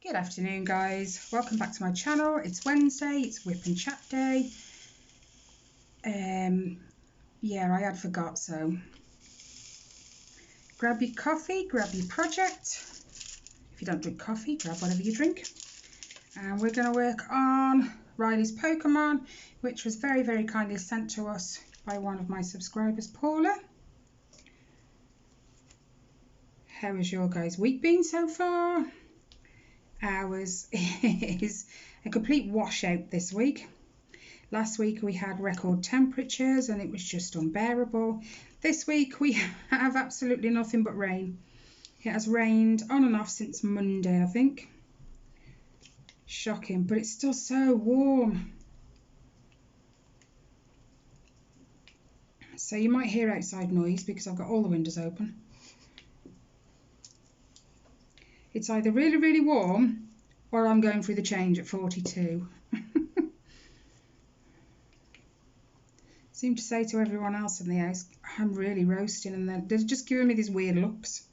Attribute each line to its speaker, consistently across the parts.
Speaker 1: Good afternoon, guys. Welcome back to my channel. It's Wednesday, it's WIP and chat day. Yeah, I had forgot, so grab your coffee, grab your project. If you don't drink coffee, grab whatever you drink. And we're going to work on Riley's Pokemon, which was very, very kindly sent to us by one of my subscribers, Paula. How has your guys' week been so far? Ours is a complete washout this week. Last week we had record temperatures and it was just unbearable. This week we have absolutely nothing but rain. It has rained on and off since Monday, I think. Shocking, but it's still so warm. So you might hear outside noise because I've got all the windows open. It's either really, really warm or I'm going through the change at 42. Seem to say to everyone else in the house, I'm really roasting, and they're just giving me these weird looks.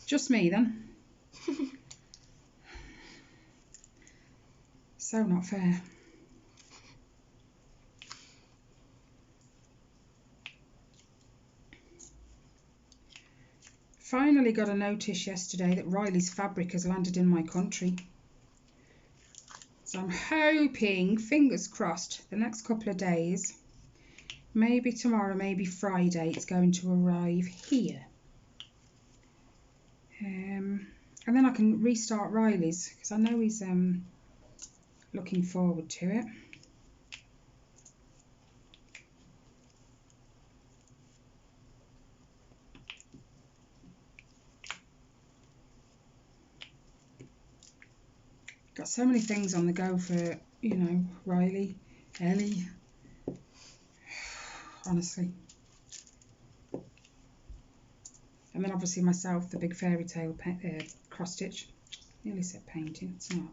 Speaker 1: Just me then. So not fair. Finally got a notice yesterday that Riley's fabric has landed in my country. So I'm hoping, fingers crossed, the next couple of days, maybe tomorrow, maybe Friday, it's going to arrive here. And then I can restart Riley's, because I know he's looking forward to it. Got so many things on the go for, you know, Riley, Ellie, honestly. And then obviously myself, the big fairy tale cross stitch. Nearly said painting, it's not.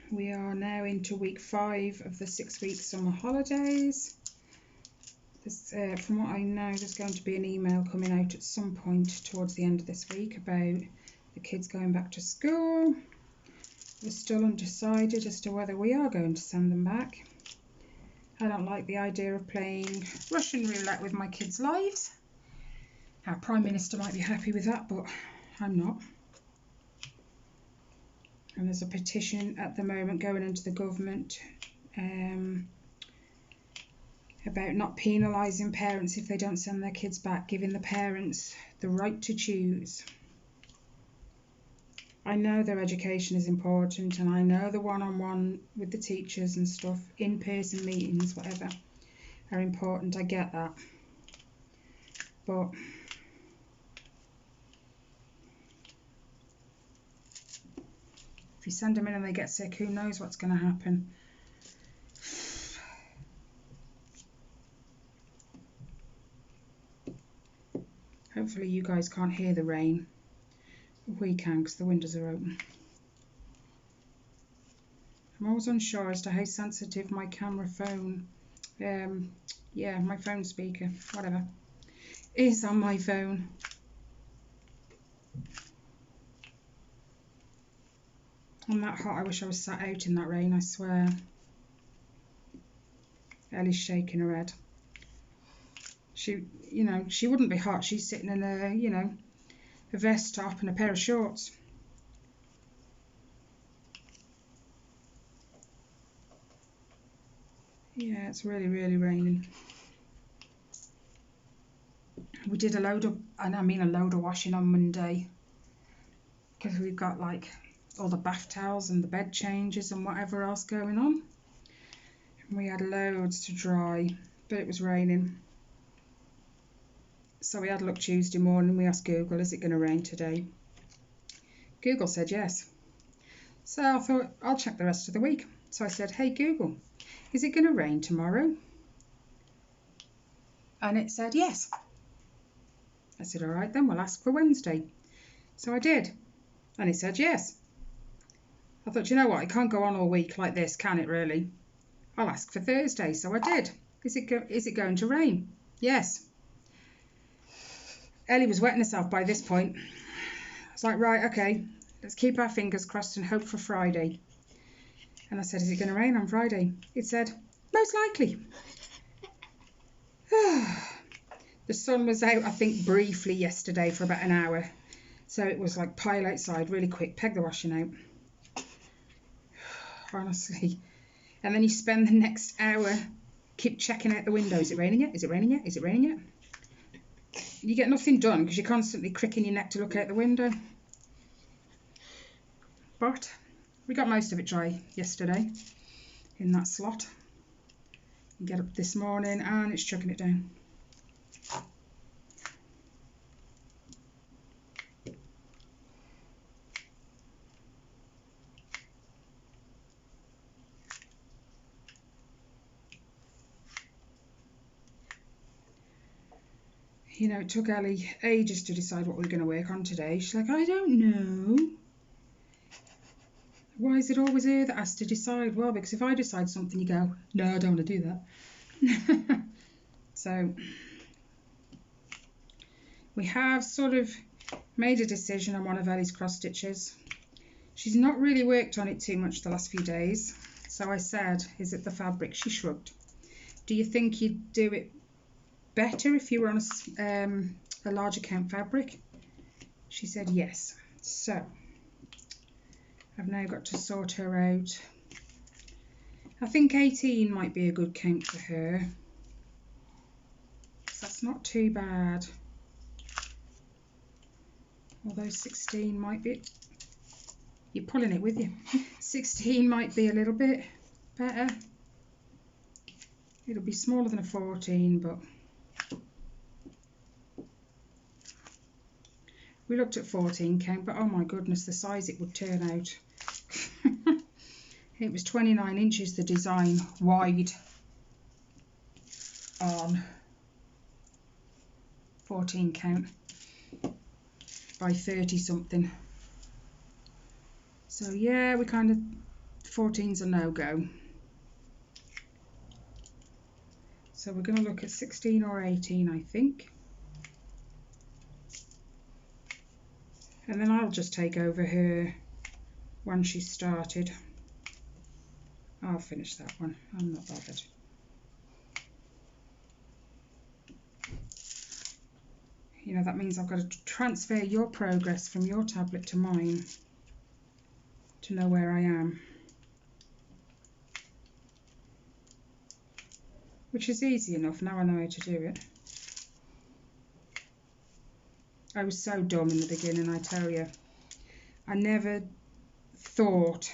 Speaker 1: We are now into week 5 of the 6-week summer holidays. From what I know, there's going to be an email coming out at some point towards the end of this week about the kids going back to school. We're still undecided as to whether we are going to send them back. I don't like the idea of playing Russian roulette with my kids' lives. Our Prime Minister might be happy with that, but I'm not. And there's a petition at the moment going into the government about not penalising parents if they don't send their kids back, giving the parents the right to choose. I know their education is important, and I know the one-on-one with the teachers and stuff, in-person meetings, whatever, are important. I get that. But if you send them in and they get sick, who knows what's going to happen. Hopefully you guys can't hear the rain. We can, because the windows are open. I'm always unsure as to how sensitive my camera phone, yeah, my phone speaker, whatever, is on my phone. I'm that hot, I wish I was sat out in that rain, I swear. Ellie's shaking her head. She, you know, she wouldn't be hot. She's sitting in a, you know, a vest top and a pair of shorts. Yeah, it's really, really raining. We did a load of, and I mean a load of washing on Monday, because we've got like all the bath towels and the bed changes and whatever else going on. And we had loads to dry, but it was raining. So we had a look Tuesday morning. We asked Google, is it going to rain today? Google said yes. So I thought, I'll check the rest of the week. So I said, hey Google, is it going to rain tomorrow? And it said yes. I said, all right then, we'll ask for Wednesday. So I did. And it said yes. I thought, you know what, it can't go on all week like this, can it really? I'll ask for Thursday. So I did. Is it going to rain? Yes. Ellie was wetting herself by this point. It's like, right, okay, let's keep our fingers crossed and hope for Friday. And I said, is it going to rain on Friday? It said, most likely. The sun was out, I think, briefly yesterday for about an hour. So it was like pile outside really quick, peg the washing out. Honestly. And then you spend the next hour keep checking out the window. Is it raining yet? Is it raining yet? Is it raining yet? You get nothing done because you're constantly cricking your neck to look out the window. But we got most of it dry yesterday in that slot. You get up this morning and it's chucking it down. You know, it took Ellie ages to decide what we were going to work on today. She's like, I don't know. Why is it always her that has to decide? Well, because if I decide something, you go, no, I don't want to do that. So we have sort of made a decision on one of Ellie's cross stitches. She's not really worked on it too much the last few days. So I said, is it the fabric? She shrugged. Do you think you'd do it better if you were on a larger count fabric? She said yes. So I've now got to sort her out. I think 18 might be a good count for her. So that's not too bad. Although 16 might be... You're pulling it with you. 16 might be a little bit better. It'll be smaller than a 14, but... We looked at 14 count, but oh my goodness, the size it would turn out. It was 29 inches, the design, wide on 14 count by 30 something. So yeah, we kind of, 14's a no-go. So we're going to look at 16 or 18, I think. And then I'll just take over her when she's started. I'll finish that one. I'm not bothered. You know, that means I've got to transfer your progress from your tablet to mine to know where I am. Which is easy enough, now I know how to do it. I was so dumb in the beginning, I tell you. I never thought.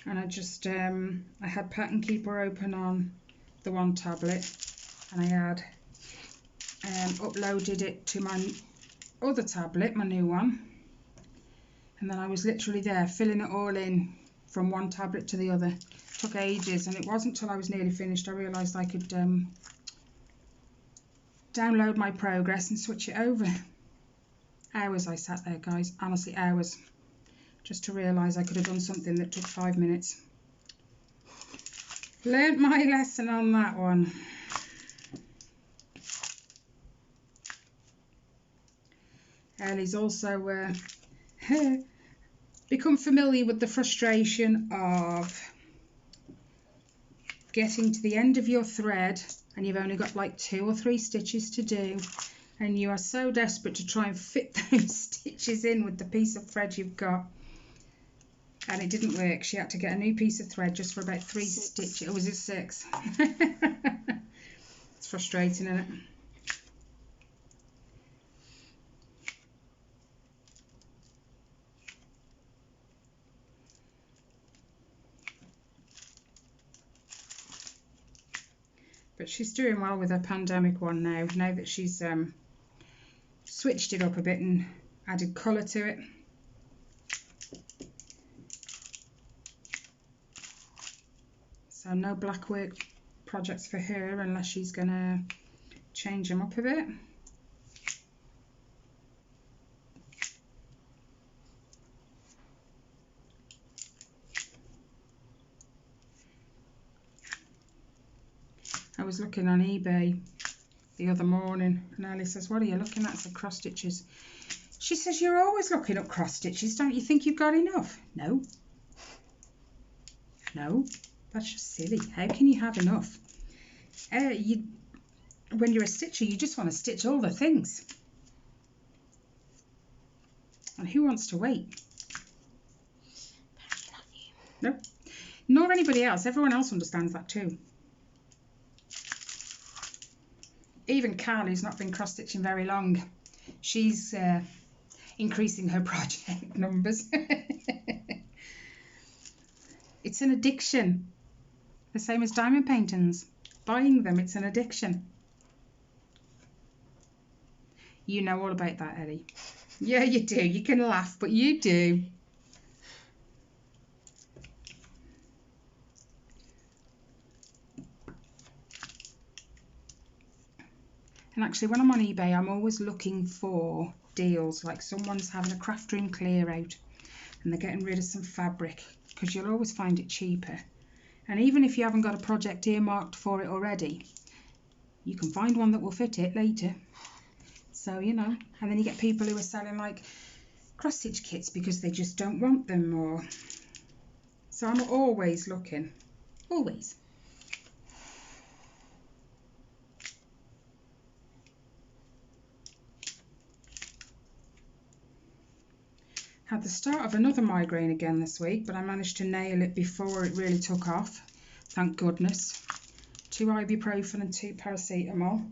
Speaker 1: And I just, I had Pattern Keeper open on the one tablet. And I had uploaded it to my other tablet, my new one. And then I was literally there, filling it all in from one tablet to the other. It took ages, and it wasn't until I was nearly finished I realised I could download my progress and switch it over. Hours I sat there, guys, honestly hours, just to realise I could have done something that took 5 minutes. Learned my lesson on that one. Ellie's also become familiar with the frustration of getting to the end of your thread and you've only got like 2 or 3 stitches to do, and you are so desperate to try and fit those stitches in with the piece of thread you've got, and it didn't work. She had to get a new piece of thread just for about 3 stitches. Or was it 6? It's frustrating, isn't it? But she's doing well with her pandemic one now that she's switched it up a bit and added colour to it. So no black work projects for her unless she's going to change them up a bit. was looking on eBay the other morning, and Ellie says, what are you looking at? I said, cross stitches. She says, you're always looking up cross stitches. Don't you think you've got enough? No. No, that's just silly. How can you have enough? When you're a stitcher, you just want to stitch all the things. And who wants to wait? No, nor anybody else. Everyone else understands that too. Even Carl, who's not been cross-stitching very long, she's increasing her project numbers. It's an addiction. The same as diamond paintings. Buying them, it's an addiction. You know all about that, Ellie. Yeah, you do. You can laugh, but you do. And actually, when I'm on eBay, I'm always looking for deals. Like someone's having a craft room clear out and they're getting rid of some fabric, because you'll always find it cheaper. And even if you haven't got a project earmarked for it already, you can find one that will fit it later. So, you know, and then you get people who are selling like cross-stitch kits because they just don't want them, or... So I'm always looking. Always. Had the start of another migraine again this week, but I managed to nail it before it really took off. Thank goodness. 2 ibuprofen and 2 paracetamol.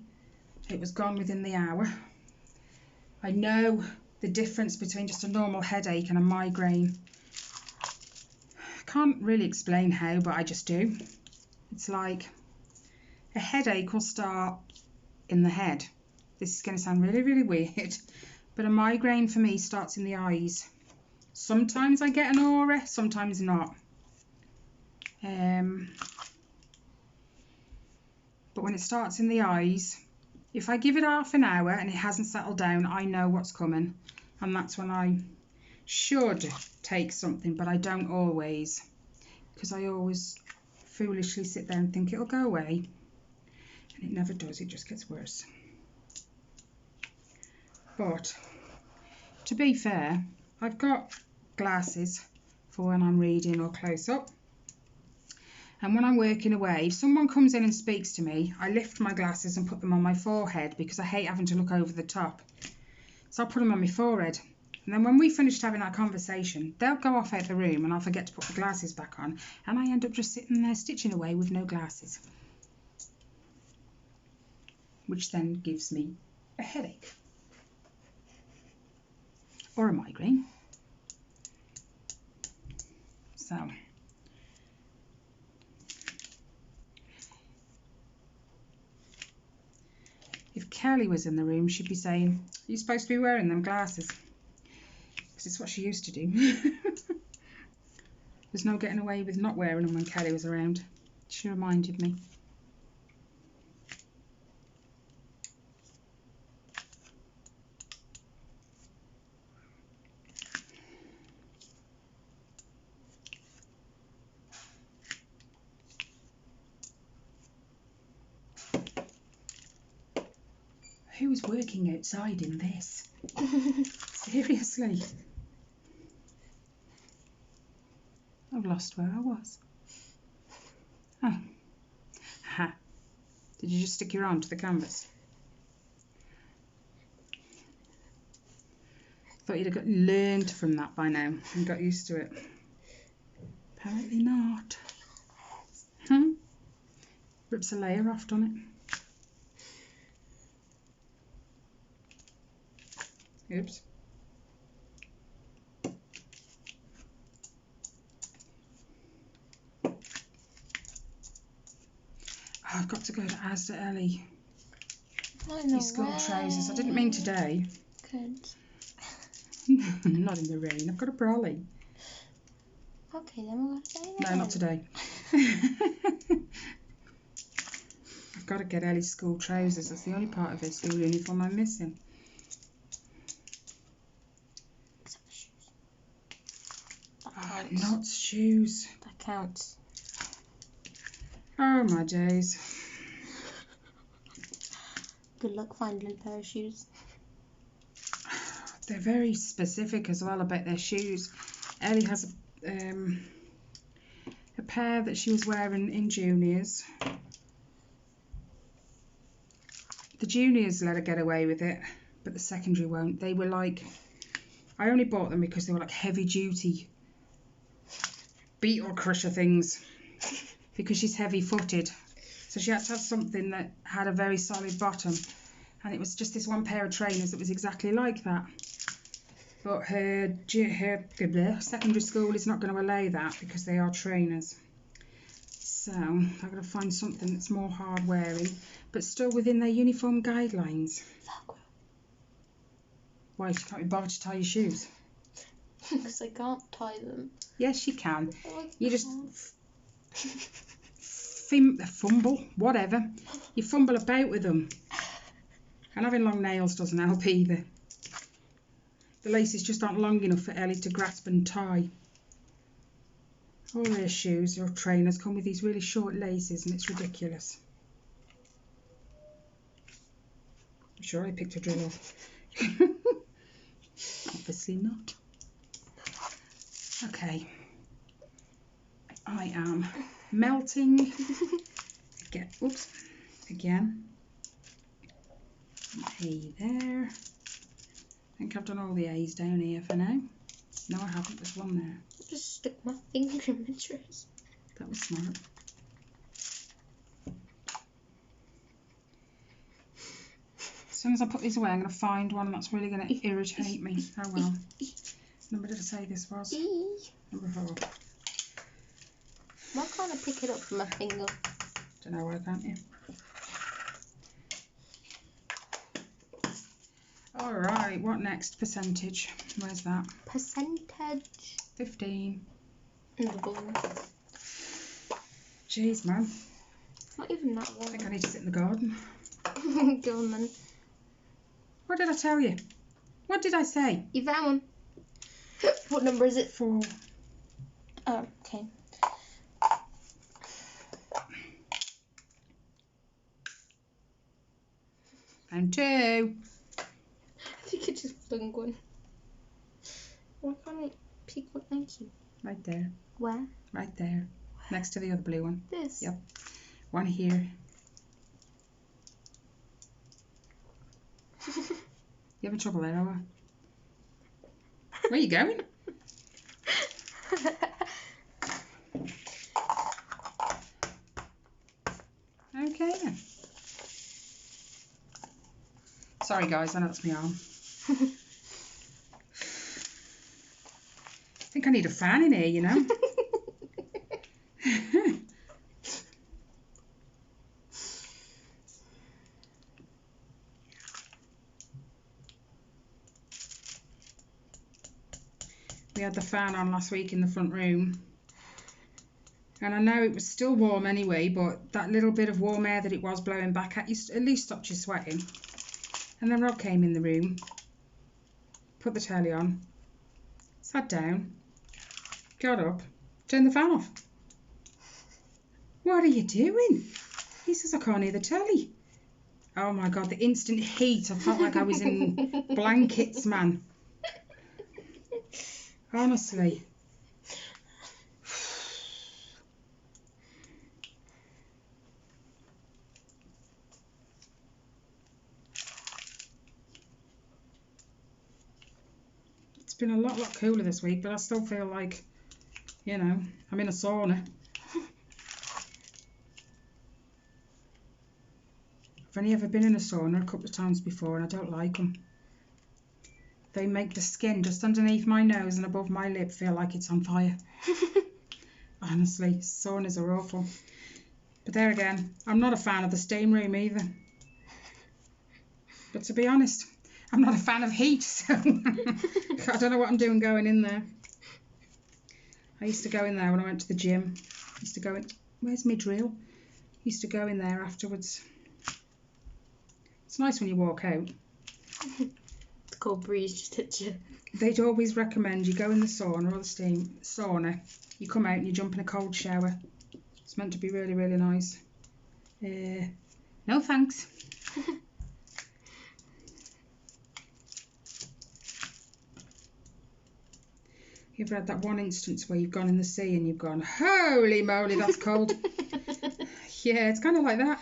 Speaker 1: It was gone within the hour. I know the difference between just a normal headache and a migraine. I can't really explain how, but I just do. It's like a headache will start in the head. This is going to sound really, really weird, but a migraine for me starts in the eyes. Sometimes I get an aura, sometimes not. But when it starts in the eyes, if I give it half an hour and it hasn't settled down, I know what's coming. And that's when I should take something, but I don't always. Because I always foolishly sit there and think it'll go away. And it never does, it just gets worse. But, to be fair, I've got glasses for when I'm reading or close up. And when I'm working away, if someone comes in and speaks to me, I lift my glasses and put them on my forehead because I hate having to look over the top. So I'll put them on my forehead. And then when we finished having our conversation, they'll go off out the room and I'll forget to put the glasses back on. And I end up just sitting there stitching away with no glasses. Which then gives me a headache. Or a migraine. So... if Kelly was in the room, she'd be saying, you're supposed to be wearing them glasses. Because it's what she used to do. There's no getting away with not wearing them when Kelly was around. She reminded me. Who was working outside in this? Seriously. I've lost where I was. Oh. Ha. Did you just stick your arm to the canvas? Thought you'd have learned from that by now and got used to it. Apparently not. Rips a layer off, doesn't it? Oops. Oh, I've got to go to Asda, Ellie. These school trousers. I didn't mean today.
Speaker 2: Good.
Speaker 1: Not in the rain. I've got a brolly.
Speaker 2: Okay, then we'll go today.
Speaker 1: No, not today. I've got to get Ellie's school trousers. That's the only part of her school uniform I'm missing. Not shoes.
Speaker 2: That counts.
Speaker 1: Oh my days.
Speaker 2: Good luck finding a pair of shoes.
Speaker 1: They're very specific as well about their shoes. Ellie has a pair that she was wearing in juniors. The juniors let her get away with it, but the secondary won't. They were like, I only bought them because they were like heavy duty beetle crusher things, because she's heavy footed. So she had to have something that had a very solid bottom. And it was just this one pair of trainers that was exactly like that. But her secondary school is not going to allow that because they are trainers. So I've got to find something that's more hard wearing, but still within their uniform guidelines. Why, you can't be bothered to tie your shoes?
Speaker 2: Because I can't tie them.
Speaker 1: Yes, you can. You just fumble, whatever. You fumble about with them. And having long nails doesn't help either. The laces just aren't long enough for Ellie to grasp and tie. All their shoes or trainers come with these really short laces and it's ridiculous. I'm sure I picked a drill off. Obviously not. Okay. I am melting. Oops. Again. A there. I think I've done all the A's down here for now. No, I haven't. There's one there.
Speaker 2: I just stuck my finger in my dress.
Speaker 1: That was smart. As soon as I put these away, I'm going to find one that's really going to irritate me. Oh well. Number did I say this was? Number 4.
Speaker 2: Why can't I pick it up from my finger?
Speaker 1: Don't know why can't you? Alright, what next? Percentage. Where's that?
Speaker 2: Percentage.
Speaker 1: 15.
Speaker 2: One.
Speaker 1: Jeez, man.
Speaker 2: Not even that
Speaker 1: I
Speaker 2: one.
Speaker 1: think I need to sit in the garden.
Speaker 2: Go on then.
Speaker 1: What did I tell you? What did I say?
Speaker 2: You found one. What number is it?
Speaker 1: 4.
Speaker 2: Oh, okay.
Speaker 1: Found 2.
Speaker 2: I think I just flung one. Why can't I pick one? Thank you.
Speaker 1: Right there.
Speaker 2: Where?
Speaker 1: Right there. Next to the other blue one.
Speaker 2: This?
Speaker 1: Yep. One here. You having trouble there, Ola? Where are you going? Okay then. Sorry guys, I know it's my arm. I think I need a fan in here, you know. We had the fan on last week in the front room. And I know it was still warm anyway, but that little bit of warm air that it was blowing back at you at least stopped you sweating. And then Rob came in the room, put the telly on, sat down, got up, turned the fan off. What are you doing? He says, I can't hear the telly. Oh my God, the instant heat. I felt like I was in blankets, man. Honestly. It's been a lot cooler this week, but I still feel like, you know, I'm in a sauna. I've only ever been in a sauna a couple of times before and I don't like them. They make the skin just underneath my nose and above my lip feel like it's on fire. Honestly, saunas are awful. But there again, I'm not a fan of the steam room either. But to be honest, I'm not a fan of heat, so I don't know what I'm doing going in there. I used to go in there when I went to the gym. I used to go in... Where's my drill? I used to go in there afterwards. It's nice when you walk out.
Speaker 2: The cold breeze just hits you.
Speaker 1: They'd always recommend you go in the sauna or the steam sauna. You come out and you jump in a cold shower. It's meant to be really, really nice. No thanks. You ever had that one instance where you've gone in the sea and you've gone, holy moly, that's cold? Yeah, it's kind of like that.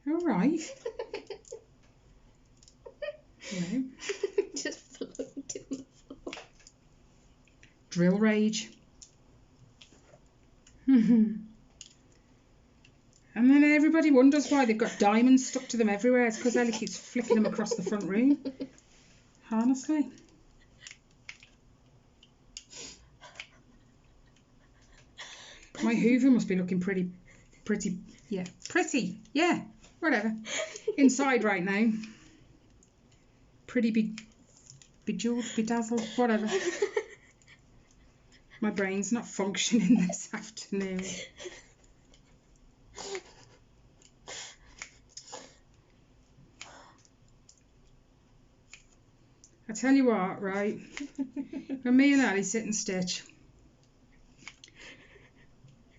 Speaker 1: All right. No.
Speaker 2: Just floating on the floor.
Speaker 1: Drill rage. And then everybody wonders why they've got diamonds stuck to them everywhere. It's because Ellie keeps flicking them across the front room. Honestly. My Hoover must be looking pretty, yeah, whatever. Inside right now. Pretty bejeweled, bedazzled, whatever. My brain's not functioning this afternoon. I tell you what, right? When me and Ali sit and stitch,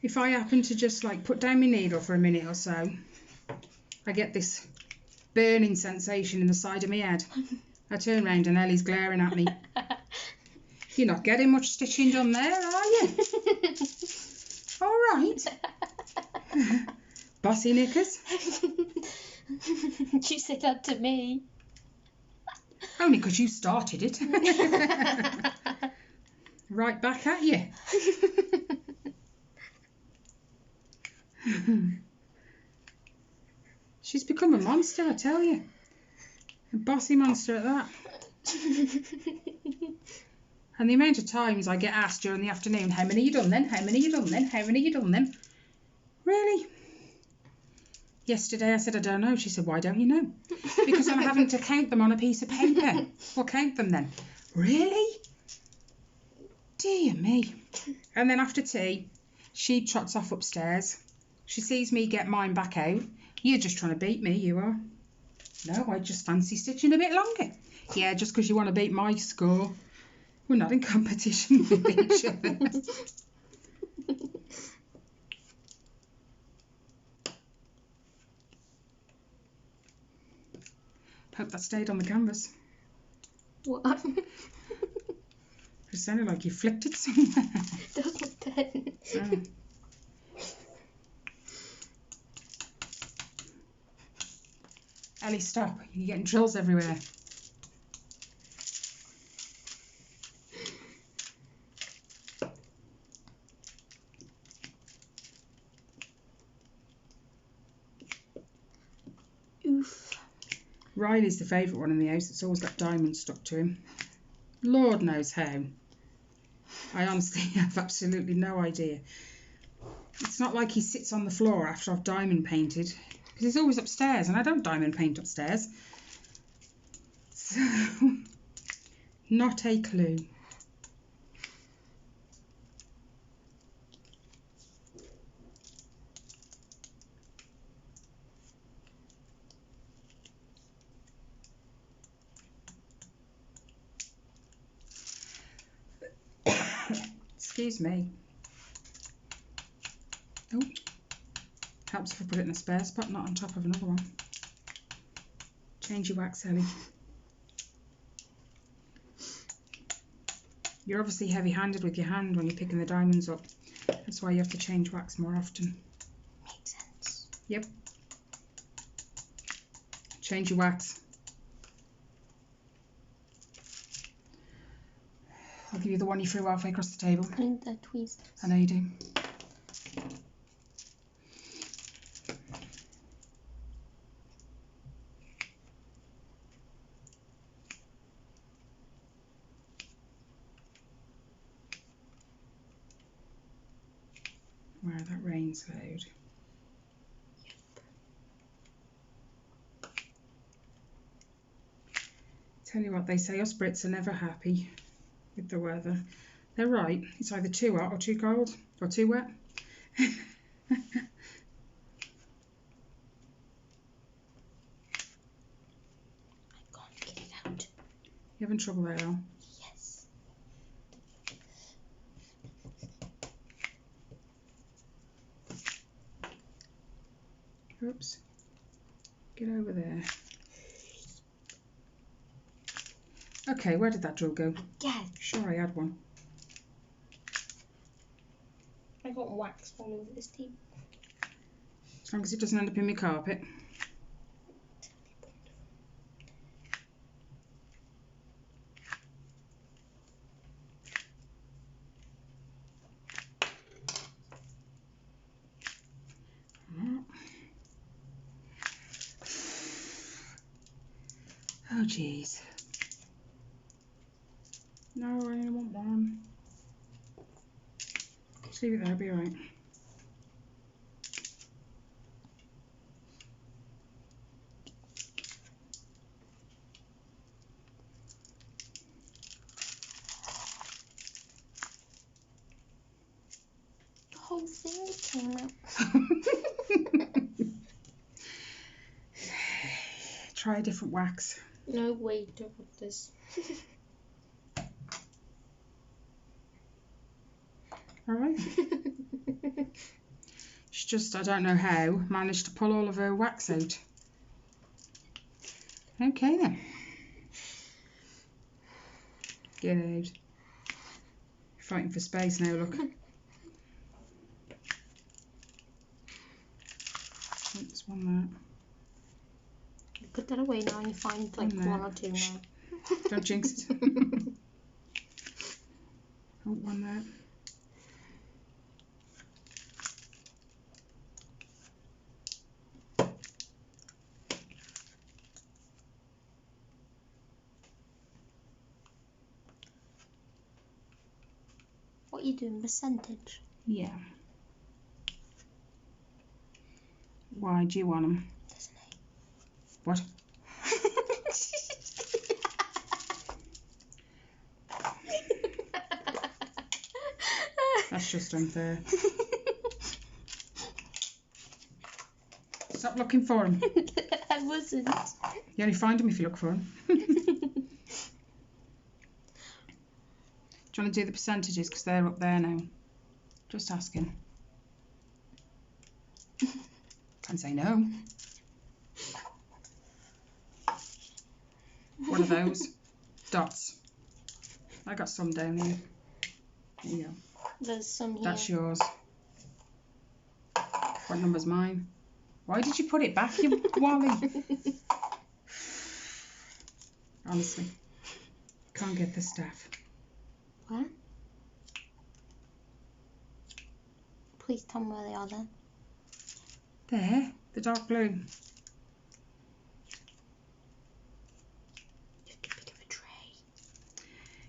Speaker 1: if I happen to just like put down my needle for a minute or so, I get this burning sensation in the side of my head. I turn round and Ellie's glaring at me. You're not getting much stitching done there, are you? All right. Bossy knickers.
Speaker 2: She said that to me.
Speaker 1: Only because you started it. Right back at you. She's become a monster, I tell you. A bossy monster at that. And the amount of times I get asked during the afternoon, how many you done then? How many you done then? How many you done then? Really? Yesterday I said, I don't know. She said, why don't you know? Because I'm having to count them on a piece of paper. Well, count them then. Really? Dear me. And then after tea, she trots off upstairs. She sees me get mine back out. You're just trying to beat me, you are. No, I just fancy stitching a bit longer. Yeah, just because you want to beat my score. We're not in competition with each other. Hope that stayed on the canvas.
Speaker 2: What?
Speaker 1: It sounded like you flicked it somewhere.
Speaker 2: That was my pen.
Speaker 1: Oh. Ellie, stop. You're getting drills everywhere.
Speaker 2: Oof.
Speaker 1: Riley's the favourite one in the house. It's always got diamonds stuck to him. Lord knows how. I honestly have absolutely no idea. It's not like he sits on the floor after I've diamond painted, because he's always upstairs, and I don't diamond paint upstairs. So, not a clue. Excuse me. Oh, helps if I put it in a spare spot, not on top of another one. Change your wax, Ellie. You're obviously heavy-handed with your hand when you're picking the diamonds up. That's why you have to change wax more often.
Speaker 2: Makes sense.
Speaker 1: Yep. Change your wax. I'll give you the one you threw halfway across the table.
Speaker 2: I need that tweezers.
Speaker 1: I know you do. Wow, that rain's loud. Tell you what, they say us Brits are never happy with the weather. They're right. It's either too hot or too cold or too wet.
Speaker 2: can't get it out.
Speaker 1: You having trouble there, Al?
Speaker 2: Yes.
Speaker 1: Oops. Get over there. Okay, where did that drill go?
Speaker 2: Yes.
Speaker 1: Sure, I had one.
Speaker 2: I got wax all over this table.
Speaker 1: As long as it doesn't end up in my carpet. Oh, jeez. No, I only want one. Just leave it there, it'll be alright.
Speaker 2: The whole thing came out.
Speaker 1: Try a different wax.
Speaker 2: No way to put this.
Speaker 1: Alright. She just, I don't know how, managed to pull all of her wax out. Okay then. Get out. Fighting for space now, look. There's one there.
Speaker 2: Put that away now and you find like one or two now.
Speaker 1: Don't jinx it. Oh, one there.
Speaker 2: What are you doing? Percentage?
Speaker 1: Yeah. Why do you want them?
Speaker 2: There's an
Speaker 1: What? That's just unfair. Stop looking for them.
Speaker 2: I wasn't.
Speaker 1: You only find them if you look for them. Do you want to do the percentages because they're up there now? Just asking. Can't say no. One of those dots. I got some down here. There you go.
Speaker 2: There's some here.
Speaker 1: That's yours. What number's mine? Why did you put it back, you Wally? Honestly, can't get the staff.
Speaker 2: What? Please tell me where they are then.
Speaker 1: There, the dark blue.
Speaker 2: You have to pick up a tray.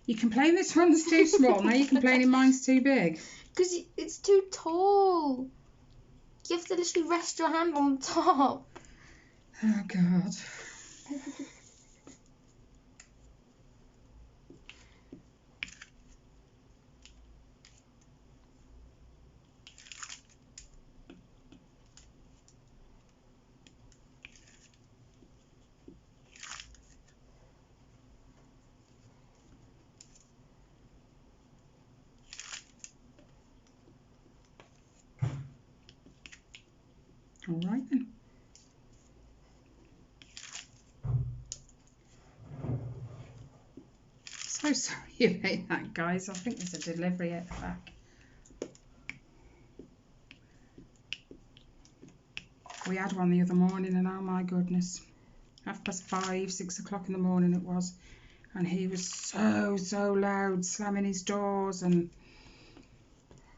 Speaker 1: You complain this one's too small, now you're complaining mine's too big.
Speaker 2: Because it's too tall. You have to literally rest your hand on the top.
Speaker 1: Oh, God. All right then. So sorry about that, guys. I think there's a delivery at the back. We had one the other morning and oh my goodness. 5:30, 6 o'clock in the morning it was. And he was so loud, slamming his doors and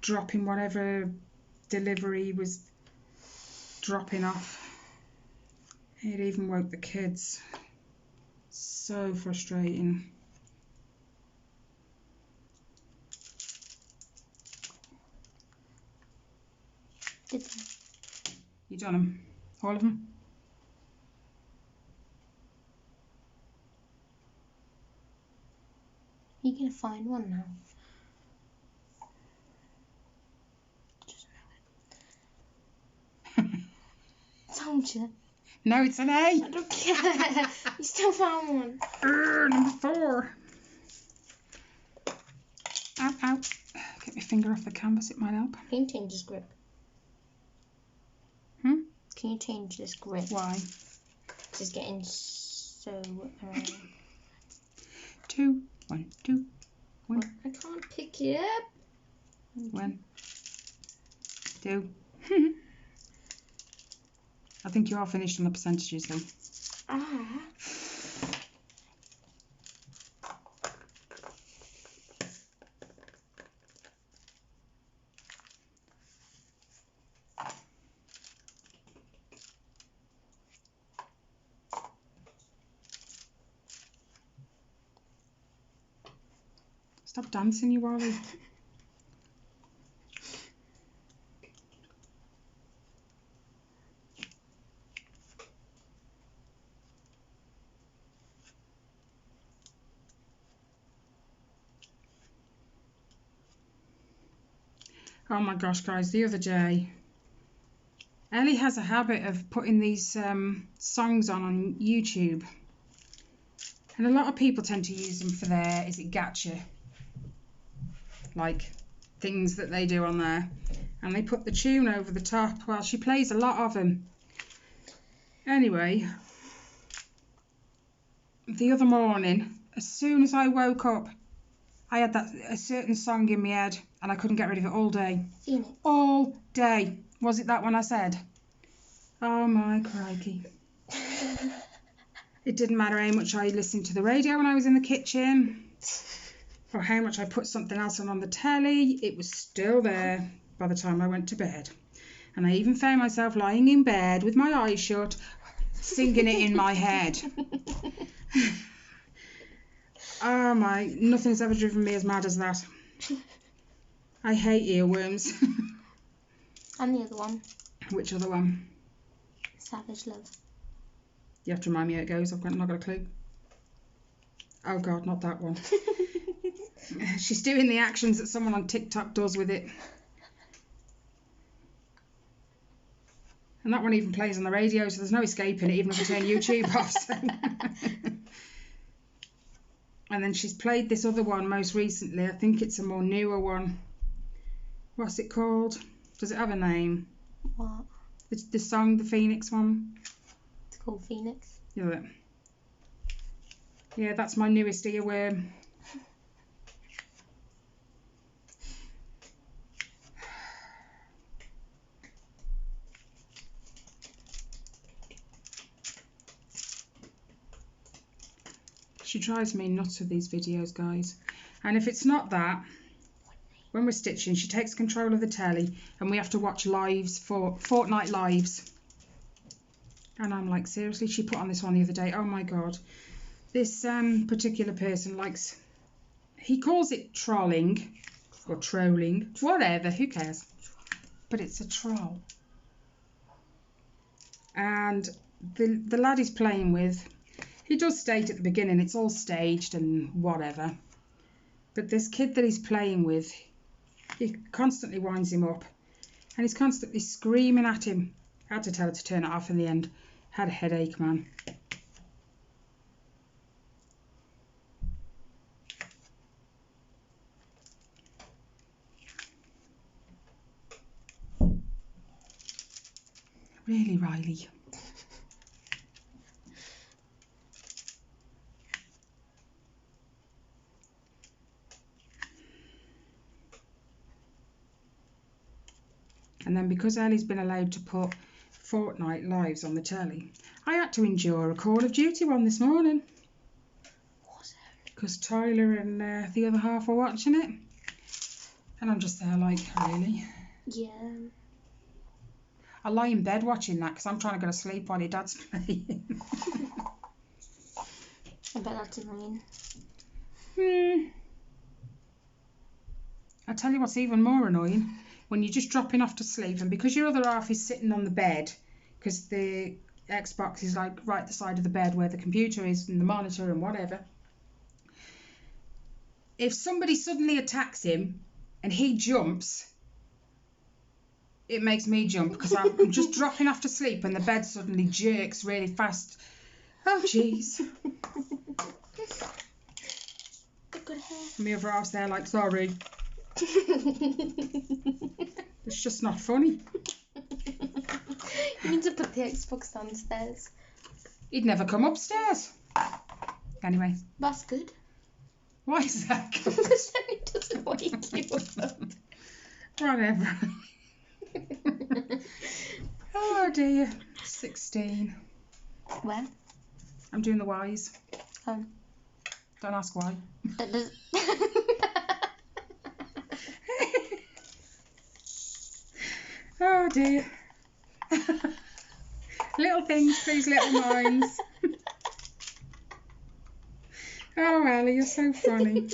Speaker 1: dropping whatever delivery was dropping off. It even woke the kids. So frustrating.
Speaker 2: Did they?
Speaker 1: You done them? All of them?
Speaker 2: You're going to find one now. Just a minute. found you.
Speaker 1: No, it's an A.
Speaker 2: I don't care. You still found one.
Speaker 1: Number 4. Ow, ow. Get my finger off the canvas, it might help.
Speaker 2: Can you change this grip?
Speaker 1: Hmm?
Speaker 2: Can you change this grip?
Speaker 1: Why?
Speaker 2: It's getting so...
Speaker 1: 2, 1, 2, 1.
Speaker 2: I can't pick it up.
Speaker 1: 1, 2. I think you are finished on the percentages though.
Speaker 2: Ah.
Speaker 1: Stop dancing, you Wally. Oh my gosh, guys, the other day, Ellie has a habit of putting these songs on YouTube. And a lot of people tend to use them for their, is it gacha? Like, things that they do on there. And they put the tune over the top. Well, she plays a lot of them. Anyway, the other morning, as soon as I woke up, I had a certain song in my head and I couldn't get rid of it all day.
Speaker 2: Phoenix.
Speaker 1: All day. Was it that one I said? Oh my crikey. It didn't matter how much I listened to the radio when I was in the kitchen or how much I put something else on the telly. It was still there by the time I went to bed. And I even found myself lying in bed with my eyes shut, singing it in my head. Oh my, nothing's ever driven me as mad as that. I hate earworms.
Speaker 2: And the other one.
Speaker 1: Which other one?
Speaker 2: Savage Love.
Speaker 1: You have to remind me how it goes. I've not got a clue. Oh God, not that one. She's doing the actions that someone on TikTok does with it. And that one even plays on the radio, so there's no escaping it, even if we turn YouTube off. So. And then she's played this other one most recently. I think it's a more newer one. What's it called? Does it have a name?
Speaker 2: What?
Speaker 1: The song, the Phoenix one.
Speaker 2: It's called Phoenix.
Speaker 1: Yeah. Yeah, that's my newest earworm. She drives me nuts with these videos, guys. And if it's not that, when we're stitching, she takes control of the telly and we have to watch lives, for Fortnite lives. And I'm like, seriously? She put on this one the other day. Oh my God. This particular person likes, he calls it trolling or trolling, whatever, who cares? But it's a troll. And the lad he's playing with, he does state at the beginning it's all staged and whatever. But this kid that he's playing with, he constantly winds him up. And he's constantly screaming at him. I had to tell her to turn it off in the end. Had a headache, man. Really, Riley? And then because Ellie's been allowed to put Fortnite lives on the telly, I had to endure a Call of Duty one this morning. Because Tyler and the other half were watching it. And I'm just there like, really?
Speaker 2: Yeah.
Speaker 1: I lie in bed watching that because I'm trying to go to sleep while your dad's playing.
Speaker 2: I bet that's annoying.
Speaker 1: I tell you what's even more annoying. When you're just dropping off to sleep and because your other half is sitting on the bed, because the Xbox is like right the side of the bed where the computer is and the monitor and whatever. If somebody suddenly attacks him and he jumps, it makes me jump because I'm just dropping off to sleep and the bed suddenly jerks really fast. Oh, jeez.
Speaker 2: Good hair.
Speaker 1: And the other half's there like, sorry. It's just not funny.
Speaker 2: You need to put the Xbox downstairs.
Speaker 1: He'd never come upstairs. Anyway.
Speaker 2: That's good.
Speaker 1: Why is that good?
Speaker 2: Because then it doesn't wake you up.
Speaker 1: Whatever. Oh dear. 16.
Speaker 2: Where?
Speaker 1: I'm doing the Y's.
Speaker 2: Oh.
Speaker 1: Don't ask why.
Speaker 2: That does...
Speaker 1: Oh dear. Little things, please, little minds. Oh, Ellie, you're so funny.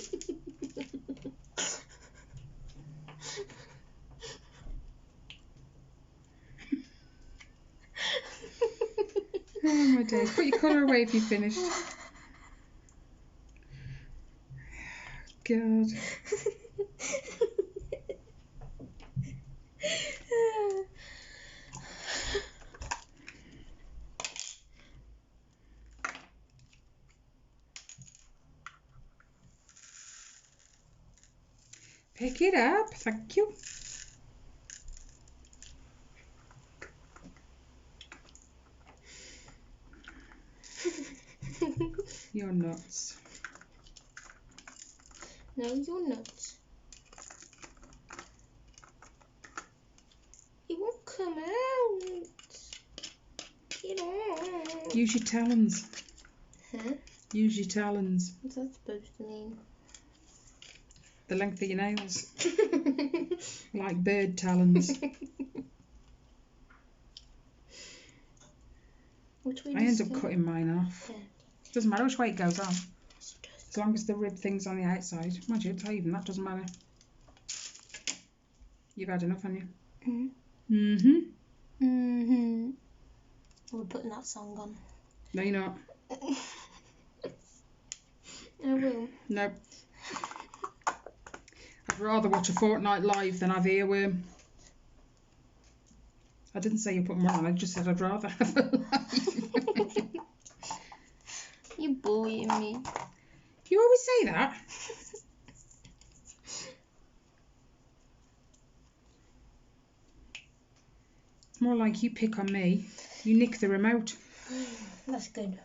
Speaker 1: Oh my days. Put your colour away if you've finished. God. Pick it up, thank you. You're nuts.
Speaker 2: No, you're not. It won't come out. Get on.
Speaker 1: Use your talons.
Speaker 2: Huh?
Speaker 1: Use your talons.
Speaker 2: What's that supposed to mean?
Speaker 1: The length of your nails. Like bird talons.
Speaker 2: Which way
Speaker 1: I end up cutting mine off.
Speaker 2: Yeah.
Speaker 1: Doesn't matter which way it goes on. As long as the rib thing's on the outside. Mind you, it's even that doesn't matter. You've had enough, haven't you?
Speaker 2: Mm-hmm. Mm-hmm. We're putting that song on.
Speaker 1: No, you're not.
Speaker 2: I will.
Speaker 1: Nope. I'd rather watch a Fortnite live than have earworm. I didn't say you put one on, I just said I'd rather have a live.
Speaker 2: You bullying me.
Speaker 1: You always say that. It's more like you pick on me. You nick the remote.
Speaker 2: That's good.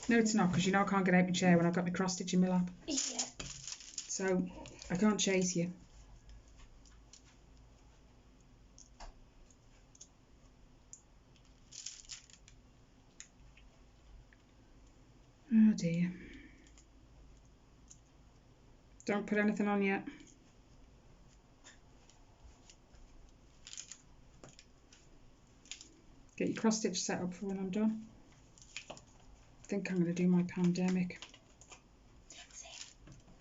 Speaker 1: No, it's not, because you know I can't get out my chair when I've got my cross stitch in my lap.
Speaker 2: Yeah.
Speaker 1: So I can't chase you. Oh dear. Don't put anything on yet. Get your cross stitch set up for when I'm done. I think I'm going to do my pandemic.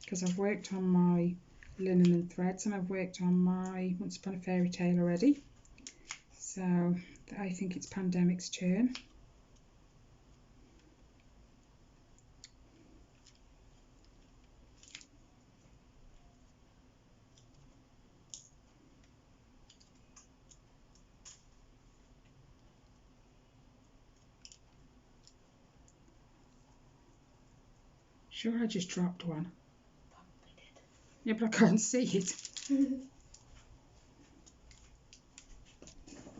Speaker 1: Because I've worked on my linen and threads and I've worked on my Once Upon a Fairy Tale already. So I think it's pandemic's turn. Sure, I just dropped one. Yeah, but I can't see it.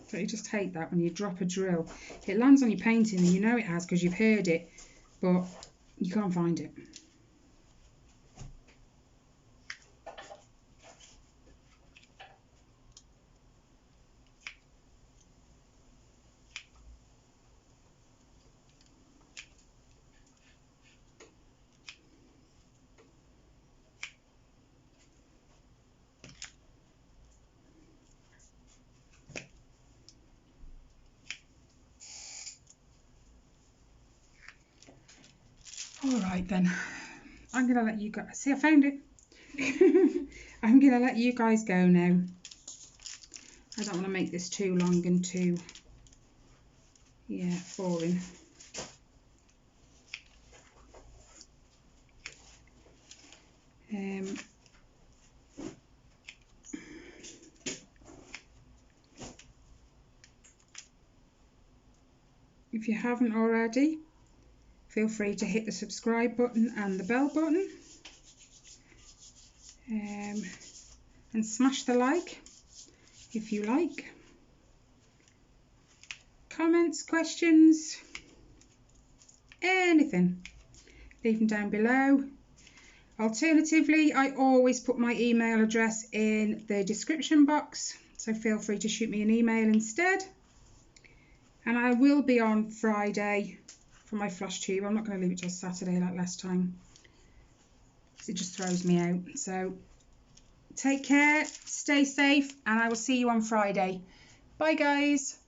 Speaker 1: So you just hate that when you drop a drill. It lands on your painting and you know it has because you've heard it, but you can't find it. Alright then, I'm going to let you guys, see I found it. I'm going to let you guys go now. I don't want to make this too long and too, boring. If you haven't already, feel free to hit the subscribe button and the bell button, and smash the like if you like. Comments, questions, anything, leave them down below. Alternatively, I always put my email address in the description box, so feel free to shoot me an email instead. And I will be on Friday for my flush tube. I'm not going to leave it till Saturday like last time, because it just throws me out. So take care, stay safe, and I will see you on Friday. Bye guys.